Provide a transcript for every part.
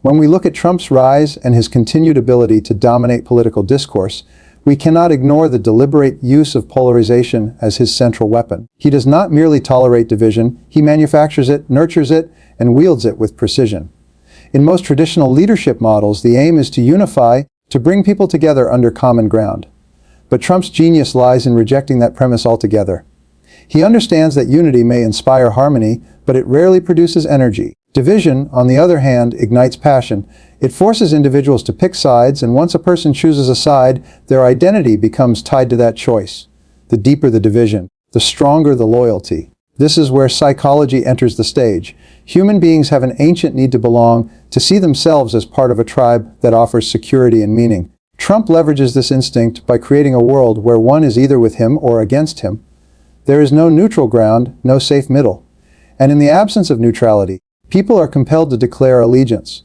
When we look at Trump's rise and his continued ability to dominate political discourse, we cannot ignore the deliberate use of polarization as his central weapon. He does not merely tolerate division, he manufactures it, nurtures it, and wields it with precision. In most traditional leadership models, the aim is to unify, to bring people together under common ground. But Trump's genius lies in rejecting that premise altogether. He understands that unity may inspire harmony, but it rarely produces energy. Division, on the other hand, ignites passion. It forces individuals to pick sides, and once a person chooses a side, their identity becomes tied to that choice. The deeper the division, the stronger the loyalty. This is where psychology enters the stage. Human beings have an ancient need to belong, to see themselves as part of a tribe that offers security and meaning. Trump leverages this instinct by creating a world where one is either with him or against him. There is no neutral ground, no safe middle. And in the absence of neutrality, people are compelled to declare allegiance.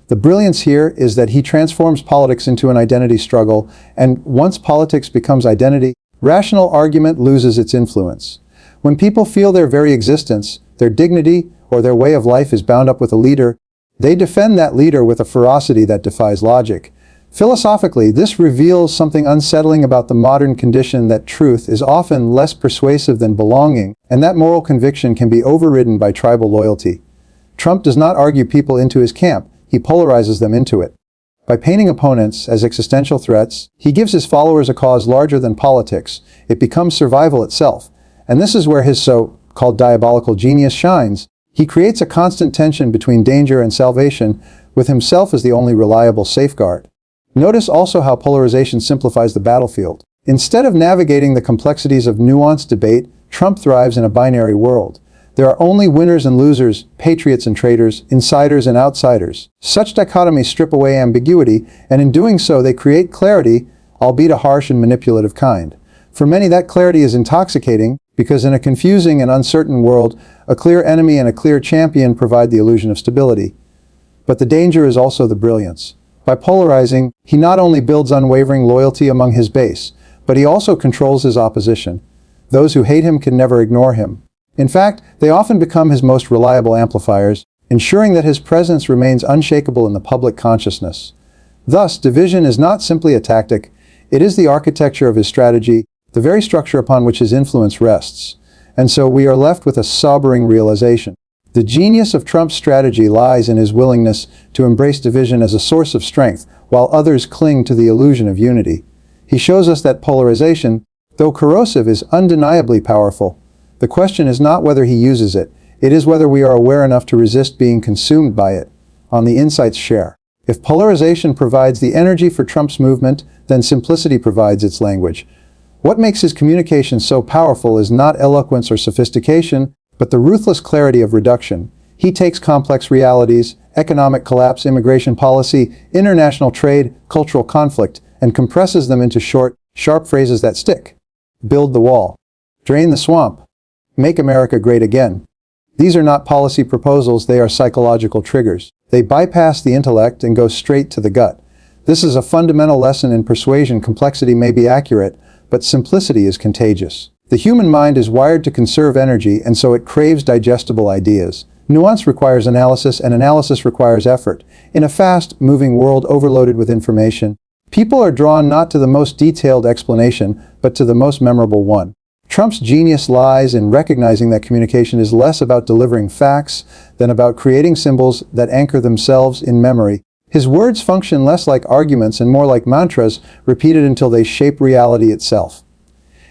The brilliance here is that he transforms politics into an identity struggle, and once politics becomes identity, rational argument loses its influence. When people feel their very existence, their dignity, or their way of life is bound up with a leader, they defend that leader with a ferocity that defies logic. Philosophically, this reveals something unsettling about the modern condition, that truth is often less persuasive than belonging, and that moral conviction can be overridden by tribal loyalty. Trump does not argue people into his camp, he polarizes them into it. By painting opponents as existential threats, he gives his followers a cause larger than politics. It becomes survival itself. And this is where his so-called diabolical genius shines. He creates a constant tension between danger and salvation, with himself as the only reliable safeguard. Notice also how polarization simplifies the battlefield. Instead of navigating the complexities of nuanced debate, Trump thrives in a binary world. There are only winners and losers, patriots and traitors, insiders and outsiders. Such dichotomies strip away ambiguity, and in doing so they create clarity, albeit a harsh and manipulative kind. For many, that clarity is intoxicating, because in a confusing and uncertain world, a clear enemy and a clear champion provide the illusion of stability. But the danger is also the brilliance. By polarizing, he not only builds unwavering loyalty among his base, but he also controls his opposition. Those who hate him can never ignore him. In fact, they often become his most reliable amplifiers, ensuring that his presence remains unshakable in the public consciousness. Thus, division is not simply a tactic, it is the architecture of his strategy, the very structure upon which his influence rests. And so we are left with a sobering realization. The genius of Trump's strategy lies in his willingness to embrace division as a source of strength, while others cling to the illusion of unity. He shows us that polarization, though corrosive, is undeniably powerful. The question is not whether he uses it, it is whether we are aware enough to resist being consumed by it. On the insights share. If polarization provides the energy for Trump's movement, then simplicity provides its language. What makes his communication so powerful is not eloquence or sophistication, but the ruthless clarity of reduction. He takes complex realities, economic collapse, immigration policy, international trade, cultural conflict, and compresses them into short, sharp phrases that stick. Build the wall. Drain the swamp. Make America great again. These are not policy proposals, they are psychological triggers. They bypass the intellect and go straight to the gut. This is a fundamental lesson in persuasion. Complexity may be accurate, but simplicity is contagious. The human mind is wired to conserve energy, and so it craves digestible ideas. Nuance requires analysis, and analysis requires effort. In a fast-moving world overloaded with information, people are drawn not to the most detailed explanation, but to the most memorable one. Trump's genius lies in recognizing that communication is less about delivering facts than about creating symbols that anchor themselves in memory. His words function less like arguments and more like mantras, repeated until they shape reality itself.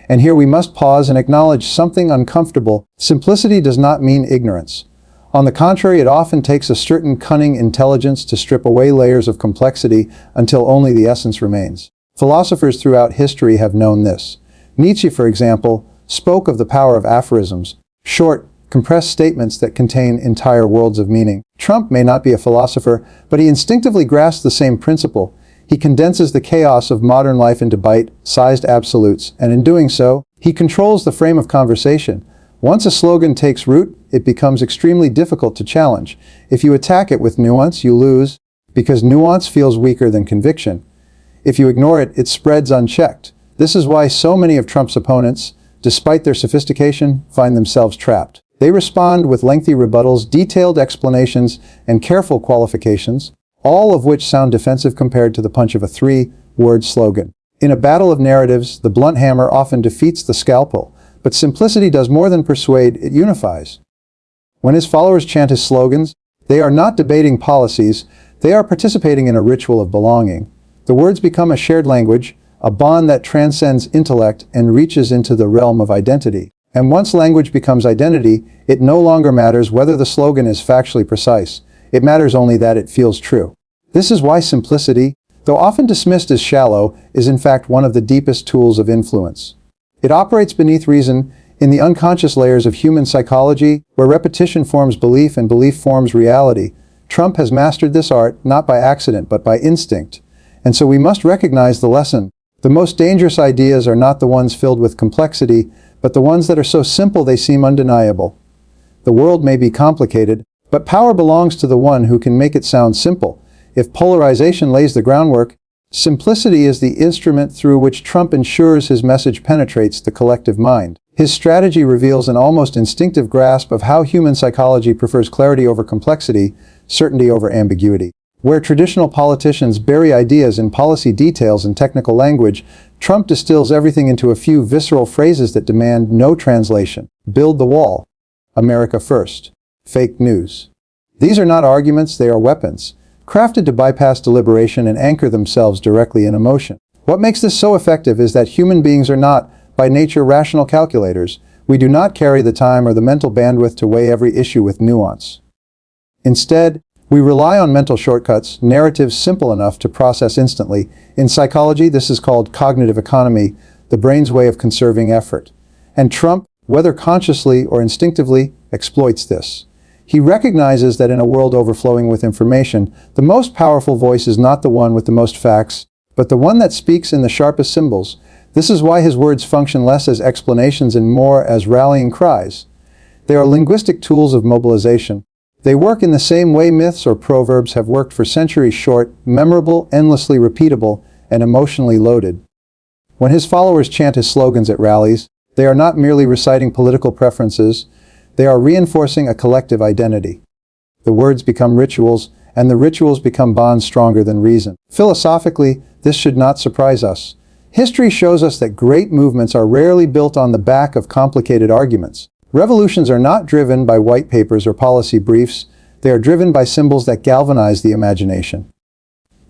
And here we must pause and acknowledge something uncomfortable. Simplicity does not mean ignorance. On the contrary, it often takes a certain cunning intelligence to strip away layers of complexity until only the essence remains. Philosophers throughout history have known this. Nietzsche, for example, spoke of the power of aphorisms, short, compressed statements that contain entire worlds of meaning. Trump may not be a philosopher, but he instinctively grasps the same principle. He condenses the chaos of modern life into bite-sized absolutes, and in doing so, he controls the frame of conversation. Once a slogan takes root, it becomes extremely difficult to challenge. If you attack it with nuance, you lose, because nuance feels weaker than conviction. If you ignore it, it spreads unchecked. This is why so many of Trump's opponents, despite their sophistication, find themselves trapped. They respond with lengthy rebuttals, detailed explanations, and careful qualifications, all of which sound defensive compared to the punch of a three-word slogan. In a battle of narratives, the blunt hammer often defeats the scalpel, but simplicity does more than persuade, it unifies. When his followers chant his slogans, they are not debating policies, they are participating in a ritual of belonging. The words become a shared language, a bond that transcends intellect and reaches into the realm of identity. And once language becomes identity, it no longer matters whether the slogan is factually precise. It matters only that it feels true. This is why simplicity, though often dismissed as shallow, is in fact one of the deepest tools of influence. It operates beneath reason, in the unconscious layers of human psychology, where repetition forms belief and belief forms reality. Trump has mastered this art, not by accident, but by instinct. And so we must recognize the lesson. The most dangerous ideas are not the ones filled with complexity, but the ones that are so simple they seem undeniable. The world may be complicated, but power belongs to the one who can make it sound simple. If polarization lays the groundwork, simplicity is the instrument through which Trump ensures his message penetrates the collective mind. His strategy reveals an almost instinctive grasp of how human psychology prefers clarity over complexity, certainty over ambiguity. Where traditional politicians bury ideas in policy details and technical language, Trump distills everything into a few visceral phrases that demand no translation. Build the wall. America first. Fake news. These are not arguments, they are weapons, crafted to bypass deliberation and anchor themselves directly in emotion. What makes this so effective is that human beings are not, by nature, rational calculators. We do not carry the time or the mental bandwidth to weigh every issue with nuance. Instead, we rely on mental shortcuts, narratives simple enough to process instantly. In psychology, this is called cognitive economy, the brain's way of conserving effort. And Trump, whether consciously or instinctively, exploits this. He recognizes that in a world overflowing with information, the most powerful voice is not the one with the most facts, but the one that speaks in the sharpest symbols. This is why his words function less as explanations and more as rallying cries. They are linguistic tools of mobilization. They work in the same way myths or proverbs have worked for centuries: short, memorable, endlessly repeatable, and emotionally loaded. When his followers chant his slogans at rallies, they are not merely reciting political preferences, they are reinforcing a collective identity. The words become rituals, and the rituals become bonds stronger than reason. Philosophically, this should not surprise us. History shows us that great movements are rarely built on the back of complicated arguments. Revolutions are not driven by white papers or policy briefs, they are driven by symbols that galvanize the imagination.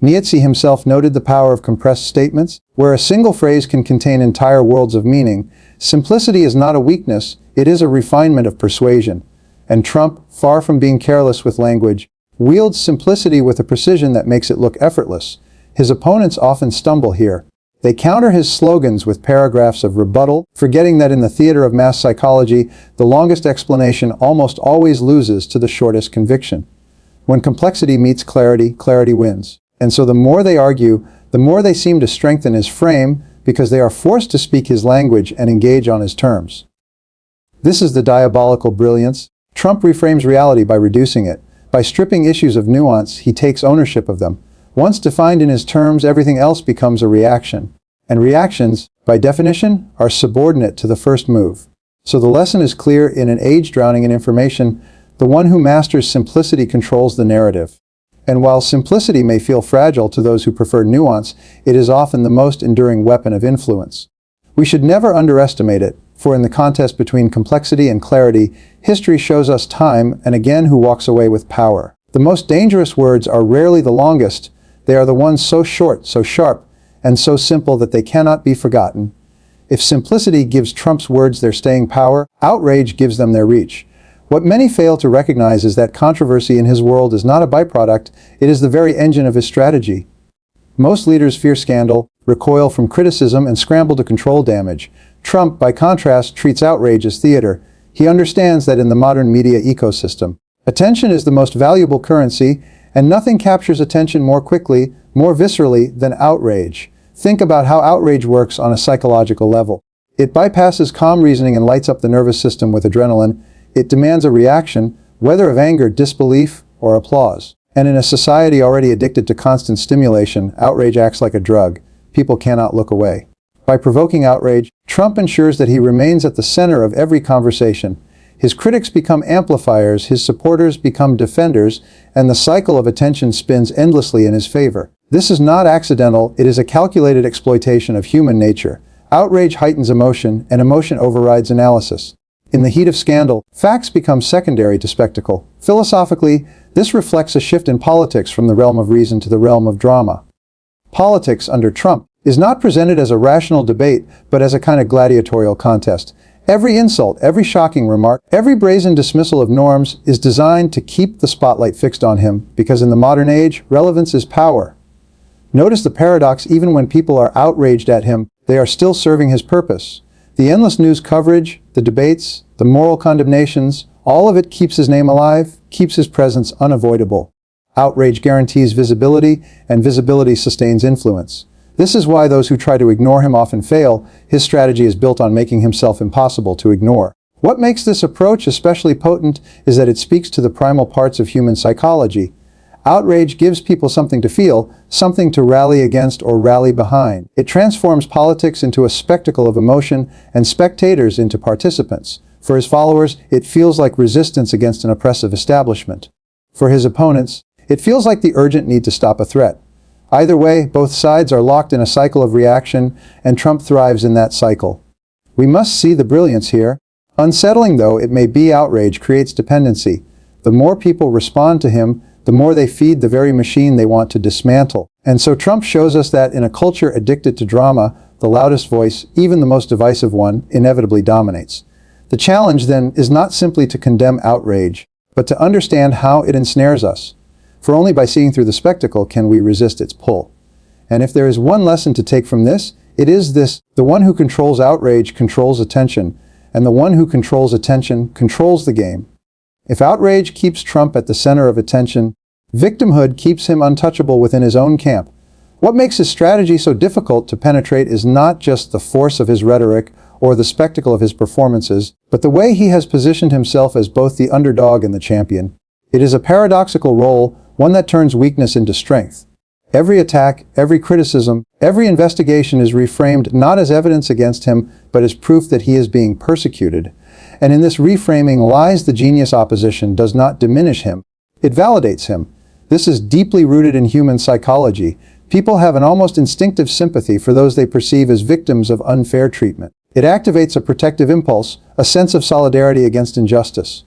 Nietzsche himself noted the power of compressed statements, where a single phrase can contain entire worlds of meaning. Simplicity is not a weakness, it is a refinement of persuasion. And Trump, far from being careless with language, wields simplicity with a precision that makes it look effortless. His opponents often stumble here. They counter his slogans with paragraphs of rebuttal, forgetting that in the theater of mass psychology, the longest explanation almost always loses to the shortest conviction. When complexity meets clarity, clarity wins. And so the more they argue, the more they seem to strengthen his frame, because they are forced to speak his language and engage on his terms. This is the diabolical brilliance. Trump reframes reality by reducing it. By stripping issues of nuance, he takes ownership of them. Once defined in his terms, everything else becomes a reaction. And reactions, by definition, are subordinate to the first move. So the lesson is clear: in an age drowning in information, the one who masters simplicity controls the narrative. And while simplicity may feel fragile to those who prefer nuance, it is often the most enduring weapon of influence. We should never underestimate it, for in the contest between complexity and clarity, history shows us time and again who walks away with power. The most dangerous words are rarely the longest. They are the ones so short, so sharp, and so simple that they cannot be forgotten. If simplicity gives Trump's words their staying power, outrage gives them their reach. What many fail to recognize is that controversy in his world is not a byproduct, it is the very engine of his strategy. Most leaders fear scandal, recoil from criticism, and scramble to control damage. Trump, by contrast, treats outrage as theater. He understands that in the modern media ecosystem, attention is the most valuable currency, and nothing captures attention more quickly, more viscerally than outrage. Think about how outrage works on a psychological level. It bypasses calm reasoning and lights up the nervous system with adrenaline. It demands a reaction, whether of anger, disbelief, or applause. And in a society already addicted to constant stimulation, outrage acts like a drug. People cannot look away. By provoking outrage, Trump ensures that he remains at the center of every conversation. His critics become amplifiers, his supporters become defenders, and the cycle of attention spins endlessly in his favor. This is not accidental, it is a calculated exploitation of human nature. Outrage heightens emotion, and emotion overrides analysis. In the heat of scandal, facts become secondary to spectacle. Philosophically, this reflects a shift in politics from the realm of reason to the realm of drama. Politics under Trump is not presented as a rational debate, but as a kind of gladiatorial contest. Every insult, every shocking remark, every brazen dismissal of norms is designed to keep the spotlight fixed on him, because in the modern age, relevance is power. Notice the paradox: even when people are outraged at him, they are still serving his purpose. The endless news coverage, the debates, the moral condemnations, all of it keeps his name alive, keeps his presence unavoidable. Outrage guarantees visibility, and visibility sustains influence. This is why those who try to ignore him often fail. His strategy is built on making himself impossible to ignore. What makes this approach especially potent is that it speaks to the primal parts of human psychology. Outrage gives people something to feel, something to rally against or rally behind. It transforms politics into a spectacle of emotion and spectators into participants. For his followers, it feels like resistance against an oppressive establishment. For his opponents, it feels like the urgent need to stop a threat. Either way, both sides are locked in a cycle of reaction, and Trump thrives in that cycle. We must see the brilliance here. Unsettling though it may be, outrage creates dependency. The more people respond to him, the more they feed the very machine they want to dismantle. And so Trump shows us that in a culture addicted to drama, the loudest voice, even the most divisive one, inevitably dominates. The challenge, then, is not simply to condemn outrage, but to understand how it ensnares us. For only by seeing through the spectacle can we resist its pull. And if there is one lesson to take from this, it is this: the one who controls outrage controls attention, and the one who controls attention controls the game. If outrage keeps Trump at the center of attention, victimhood keeps him untouchable within his own camp. What makes his strategy so difficult to penetrate is not just the force of his rhetoric or the spectacle of his performances, but the way he has positioned himself as both the underdog and the champion. It is a paradoxical role, one that turns weakness into strength. Every attack, every criticism, every investigation is reframed not as evidence against him, but as proof that he is being persecuted. And in this reframing lies the genius. Opposition does not diminish him, it validates him. This is deeply rooted in human psychology. People have an almost instinctive sympathy for those they perceive as victims of unfair treatment. It activates a protective impulse, a sense of solidarity against injustice.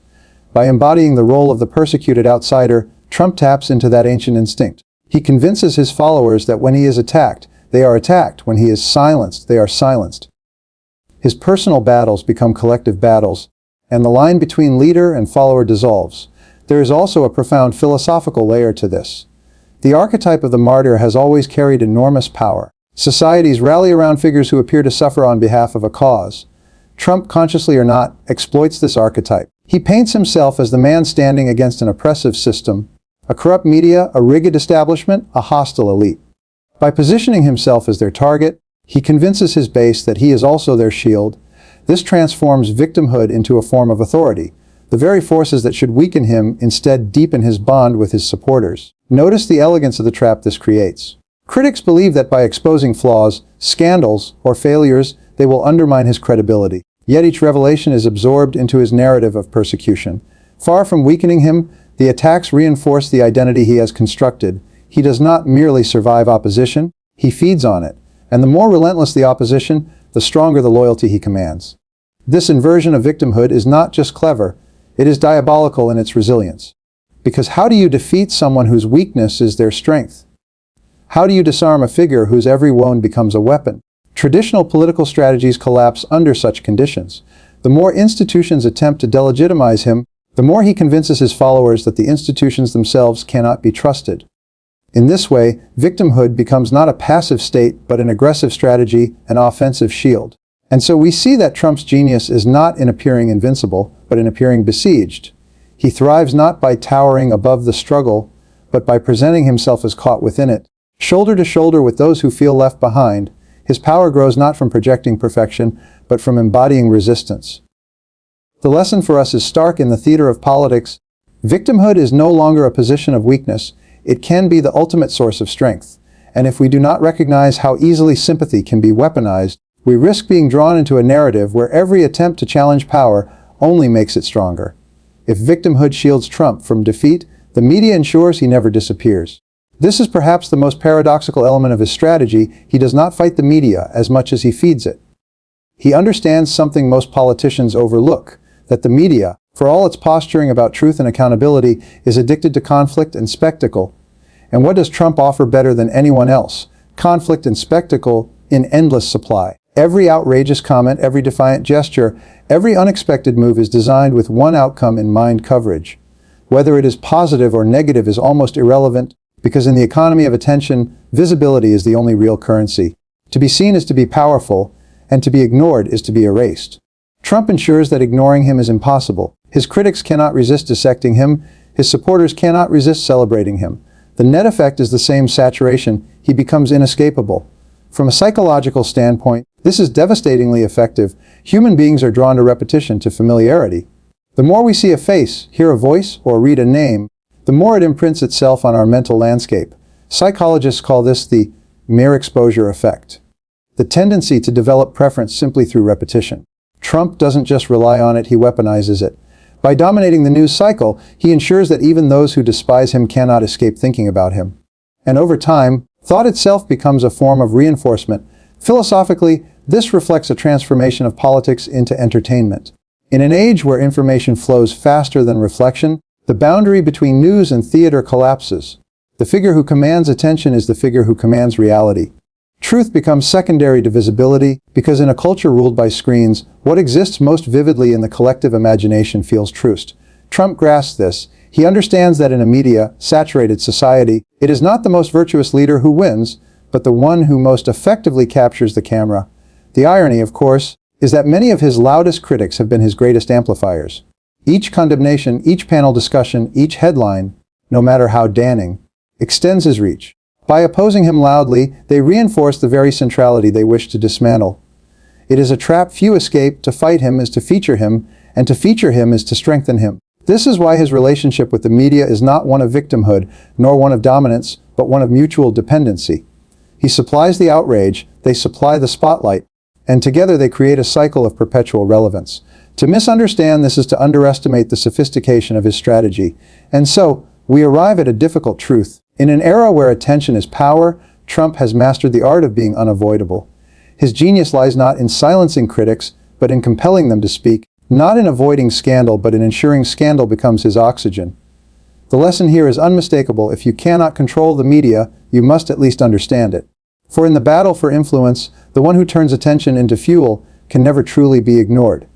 By embodying the role of the persecuted outsider, Trump taps into that ancient instinct. He convinces his followers that when he is attacked, they are attacked. When he is silenced, they are silenced. His personal battles become collective battles, and the line between leader and follower dissolves. There is also a profound philosophical layer to this. The archetype of the martyr has always carried enormous power. Societies rally around figures who appear to suffer on behalf of a cause. Trump, consciously or not, exploits this archetype. He paints himself as the man standing against an oppressive system, a corrupt media, a rigged establishment, a hostile elite. By positioning himself as their target, he convinces his base that he is also their shield. This transforms victimhood into a form of authority. The very forces that should weaken him instead deepen his bond with his supporters. Notice the elegance of the trap this creates. Critics believe that by exposing flaws, scandals, or failures, they will undermine his credibility. Yet each revelation is absorbed into his narrative of persecution. Far from weakening him, the attacks reinforce the identity he has constructed. He does not merely survive opposition, he feeds on it. And the more relentless the opposition, the stronger the loyalty he commands. This inversion of victimhood is not just clever, it is diabolical in its resilience. Because how do you defeat someone whose weakness is their strength? How do you disarm a figure whose every wound becomes a weapon? Traditional political strategies collapse under such conditions. The more institutions attempt to delegitimize him, the more he convinces his followers that the institutions themselves cannot be trusted. In this way, victimhood becomes not a passive state, but an aggressive strategy, an offensive shield. And so we see that Trump's genius is not in appearing invincible, but in appearing besieged. He thrives not by towering above the struggle, but by presenting himself as caught within it. Shoulder to shoulder with those who feel left behind, his power grows not from projecting perfection, but from embodying resistance. The lesson for us is stark in the theater of politics. Victimhood is no longer a position of weakness, it can be the ultimate source of strength. And if we do not recognize how easily sympathy can be weaponized, we risk being drawn into a narrative where every attempt to challenge power only makes it stronger. If victimhood shields Trump from defeat, the media ensures he never disappears. This is perhaps the most paradoxical element of his strategy. He does not fight the media as much as he feeds it. He understands something most politicians overlook, that the media, for all its posturing about truth and accountability, is addicted to conflict and spectacle. And what does Trump offer better than anyone else? Conflict and spectacle in endless supply. Every outrageous comment, every defiant gesture, every unexpected move is designed with one outcome in mind: coverage. Whether it is positive or negative is almost irrelevant, because in the economy of attention, visibility is the only real currency. To be seen is to be powerful, and to be ignored is to be erased. Trump ensures that ignoring him is impossible. His critics cannot resist dissecting him. His supporters cannot resist celebrating him. The net effect is the same: saturation. He becomes inescapable. From a psychological standpoint, this is devastatingly effective. Human beings are drawn to repetition, to familiarity. The more we see a face, hear a voice, or read a name, the more it imprints itself on our mental landscape. Psychologists call this the mere exposure effect, the tendency to develop preference simply through repetition. Trump doesn't just rely on it, he weaponizes it. By dominating the news cycle, he ensures that even those who despise him cannot escape thinking about him. And over time, thought itself becomes a form of reinforcement. Philosophically, this reflects a transformation of politics into entertainment. In an age where information flows faster than reflection, the boundary between news and theater collapses. The figure who commands attention is the figure who commands reality. Truth becomes secondary to visibility, because in a culture ruled by screens, what exists most vividly in the collective imagination feels truest. Trump grasps this. He understands that in a media-saturated society, it is not the most virtuous leader who wins, but the one who most effectively captures the camera. The irony, of course, is that many of his loudest critics have been his greatest amplifiers. Each condemnation, each panel discussion, each headline, no matter how damning, extends his reach. By opposing him loudly, they reinforce the very centrality they wish to dismantle. It is a trap few escape. To fight him is to feature him, and to feature him is to strengthen him. This is why his relationship with the media is not one of victimhood, nor one of dominance, but one of mutual dependency. He supplies the outrage, they supply the spotlight, and together they create a cycle of perpetual relevance. To misunderstand this is to underestimate the sophistication of his strategy. And so, we arrive at a difficult truth. In an era where attention is power, Trump has mastered the art of being unavoidable. His genius lies not in silencing critics, but in compelling them to speak, not in avoiding scandal, but in ensuring scandal becomes his oxygen. The lesson here is unmistakable. If you cannot control the media, you must at least understand it. For in the battle for influence, the one who turns attention into fuel can never truly be ignored.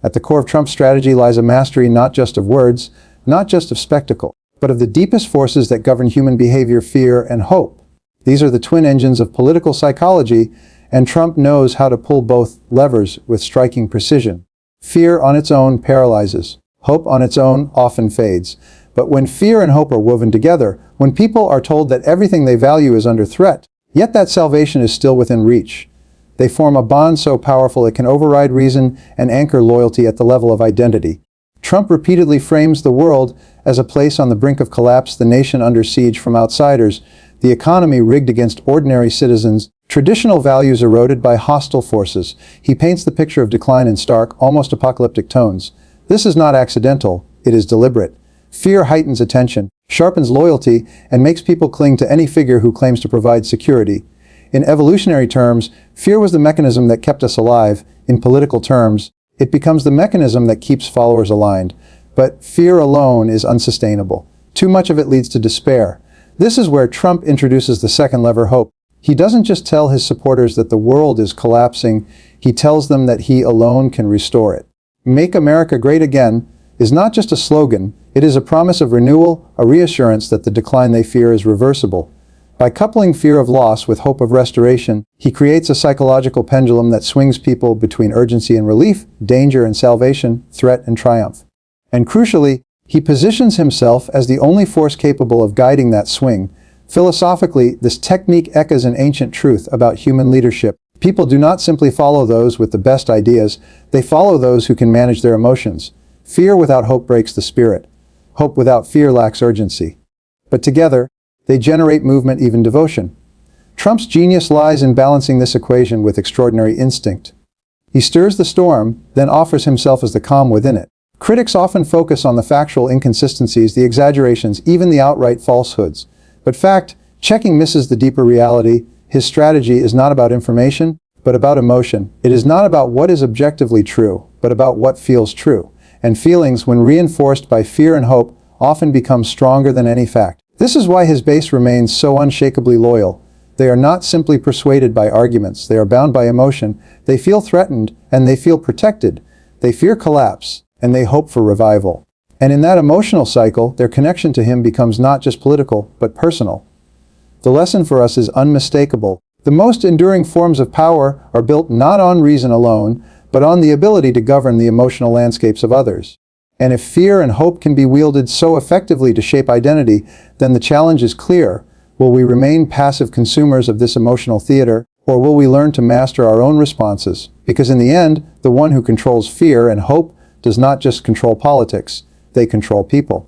At the core of Trump's strategy lies a mastery not just of words, not just of spectacle, but of the deepest forces that govern human behavior: fear and hope. These are the twin engines of political psychology, and Trump knows how to pull both levers with striking precision. Fear on its own paralyzes. Hope on its own often fades. But when fear and hope are woven together, when people are told that everything they value is under threat, yet that salvation is still within reach, they form a bond so powerful it can override reason and anchor loyalty at the level of identity. Trump repeatedly frames the world as a place on the brink of collapse, the nation under siege from outsiders, the economy rigged against ordinary citizens, traditional values eroded by hostile forces. He paints the picture of decline in stark, almost apocalyptic tones. This is not accidental, it is deliberate. Fear heightens attention, sharpens loyalty, and makes people cling to any figure who claims to provide security. In evolutionary terms, fear was the mechanism that kept us alive. In political terms, it becomes the mechanism that keeps followers aligned. But fear alone is unsustainable. Too much of it leads to despair. This is where Trump introduces the second lever: hope. He doesn't just tell his supporters that the world is collapsing, he tells them that he alone can restore it. Make America Great Again is not just a slogan, it is a promise of renewal, a reassurance that the decline they fear is reversible. By coupling fear of loss with hope of restoration, he creates a psychological pendulum that swings people between urgency and relief, danger and salvation, threat and triumph. And crucially, he positions himself as the only force capable of guiding that swing. Philosophically, this technique echoes an ancient truth about human leadership. People do not simply follow those with the best ideas, they follow those who can manage their emotions. Fear without hope breaks the spirit. Hope without fear lacks urgency. But together, they generate movement, even devotion. Trump's genius lies in balancing this equation with extraordinary instinct. He stirs the storm, then offers himself as the calm within it. Critics often focus on the factual inconsistencies, the exaggerations, even the outright falsehoods. But fact-checking misses the deeper reality. His strategy is not about information, but about emotion. It is not about what is objectively true, but about what feels true. And feelings, when reinforced by fear and hope, often become stronger than any fact. This is why his base remains so unshakably loyal. They are not simply persuaded by arguments. They are bound by emotion. They feel threatened, and they feel protected. They fear collapse, and they hope for revival. And in that emotional cycle, their connection to him becomes not just political, but personal. The lesson for us is unmistakable. The most enduring forms of power are built not on reason alone, but on the ability to govern the emotional landscapes of others. And if fear and hope can be wielded so effectively to shape identity, then the challenge is clear. Will we remain passive consumers of this emotional theater, or will we learn to master our own responses? Because in the end, the one who controls fear and hope does not just control politics, they control people.